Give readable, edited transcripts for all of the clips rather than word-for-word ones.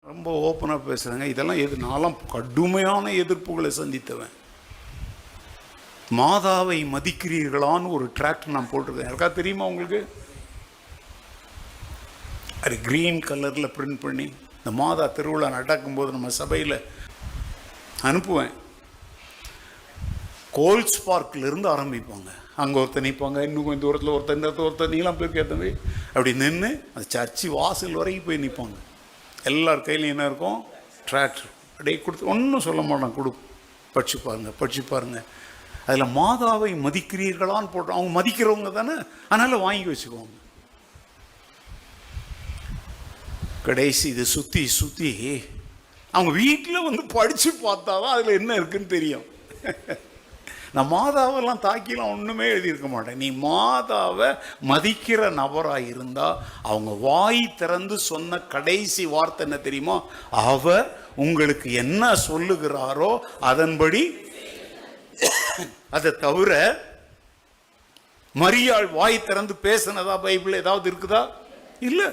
ரொம்ப ஓப்பனாக பேசுகிறேங்க. இதெல்லாம் நான்லாம் கடுமையான எதிர்ப்புகளை சந்தித்தவன். மாதாவை மதிக்கிறீர்களான்னு ஒரு ட்ராக்ட் நான் போட்டிருக்கேன். யாருக்கா தெரியுமா உங்களுக்கு? அது க்ரீன் கலரில் பிரிண்ட் பண்ணி இந்த மாதா திருவிழா நடக்கும்போது நம்ம சபையில் அனுப்புவேன். கோல்ஸ் பார்க்கிலிருந்து ஆரம்பிப்பாங்க. அங்கே ஒருத்தர் நிற்பாங்க, இன்னும் கொஞ்சம் தூரத்தில் ஒருத்தர், இந்த இடத்துல ஒருத்தர், நீலாம் போயிருக்க தம்பி அப்படி நின்று அந்த சர்ச்சு வாசல் வரைக்கும் போய் நிற்பாங்க. எல்லார் கையிலையும் என்ன இருக்கும்? டிராக்டர் அப்படியே கொடுத்து ஒன்றும் சொல்ல மாட்டான், படிச்சு பாருங்கள். அதில் மாதாவை மதிக்கிறீர்களான்னு போட்டோம். அவங்க மதிக்கிறவங்க தானே, அதனால் வாங்கி வச்சுக்குவாங்க. கடைசி இது சுற்றி அவங்க வீட்டில் வந்து படித்து பார்த்தாதான் அதில் என்ன இருக்குன்னு தெரியும். நான் மாதாவெல்லாம் தாக்கிலாம் ஒன்றுமே எழுதியிருக்க மாட்டேன். நீ மாதாவை மதிக்கிற நபராக இருந்தால் அவங்க வாய் திறந்து சொன்ன கடைசி வார்த்தை என்ன தெரியுமா? அவர் உங்களுக்கு என்ன சொல்லுகிறாரோ அதன்படி. அதை தவிர மரியாள் வாய் திறந்து பேசினதா பைபிள் ஏதாவது இருக்குதா? இல்லை.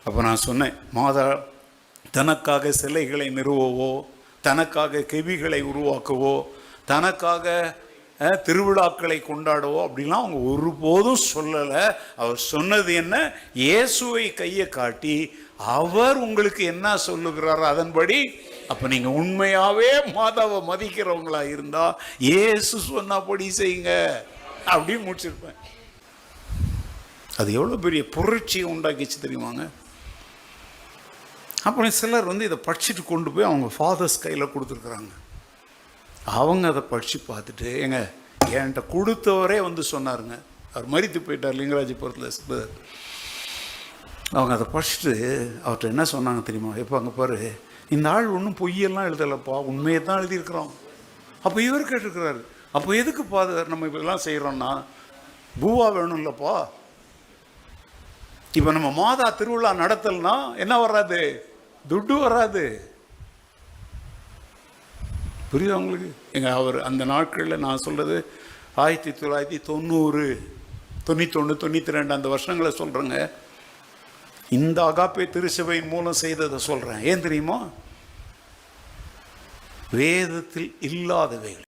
அப்போ நான் சொன்னேன், மாதா தனக்காக சிலைகளை நிறுவவோ, தனக்காக கெவிகளை உருவாக்கவோ, தனக்காக திருவிழாக்களை கொண்டாடவோ அப்படிலாம் அவங்க ஒருபோதும் சொல்லலை. அவர் சொன்னது என்ன? இயேசுவை கையை காட்டி அவர் உங்களுக்கு என்ன சொல்லுகிறாரோ அதன்படி. அப்போ நீங்கள் உண்மையாகவே மாதாவை மதிக்கிறவங்களா இருந்தால் இயேசு சொன்னபடி செய்யுங்க அப்படின்னு முடிச்சிருப்பேன். அது எவ்வளோ பெரிய புரட்சியை உண்டாக்கிச்சு தெரியுமாங்க? அப்புறம் சிலர் வந்து இதை படிச்சுட்டு கொண்டு போய் அவங்க ஃபாதர்ஸ் கையில் கொடுத்துருக்குறாங்க. அவங்க அதை படித்து பார்த்துட்டு, என்கிட்ட கொடுத்தவரே வந்து சொன்னாருங்க, அவர் மரித்து போயிட்டார் லிங்கராஜபுரத்தில். அவங்க அதை படிச்சுட்டு அவர்கிட்ட என்ன சொன்னாங்க தெரியுமா? எப்போ அங்கே பாரு, இந்த ஆள் ஒன்றும் பொய்யெல்லாம் எழுதலைப்பா, உண்மையை தான் எழுதியிருக்கிறோம். அப்போ இவர் கேட்டிருக்கிறாரு, அப்போ எதுக்கு ஃபாதர் நம்ம இப்படிலாம் செய்கிறோன்னா, பூவா வேணும் இல்லைப்பா. இப்போ நம்ம மாதா திருவிழா நடத்தல்னா என்ன வராது? துட்டு வராது. புரியுது உங்களுக்கு? அவர் அந்த நாட்களில் நான் சொல்கிறது 1990, 91, 92 அந்த வருஷங்களை சொல்கிறேங்க. இந்த அகாப்பே திருச்சபையின் மூலம் செய்ததை சொல்கிறேன். ஏன் தெரியுமா? வேதத்தில் இல்லாதவைகள்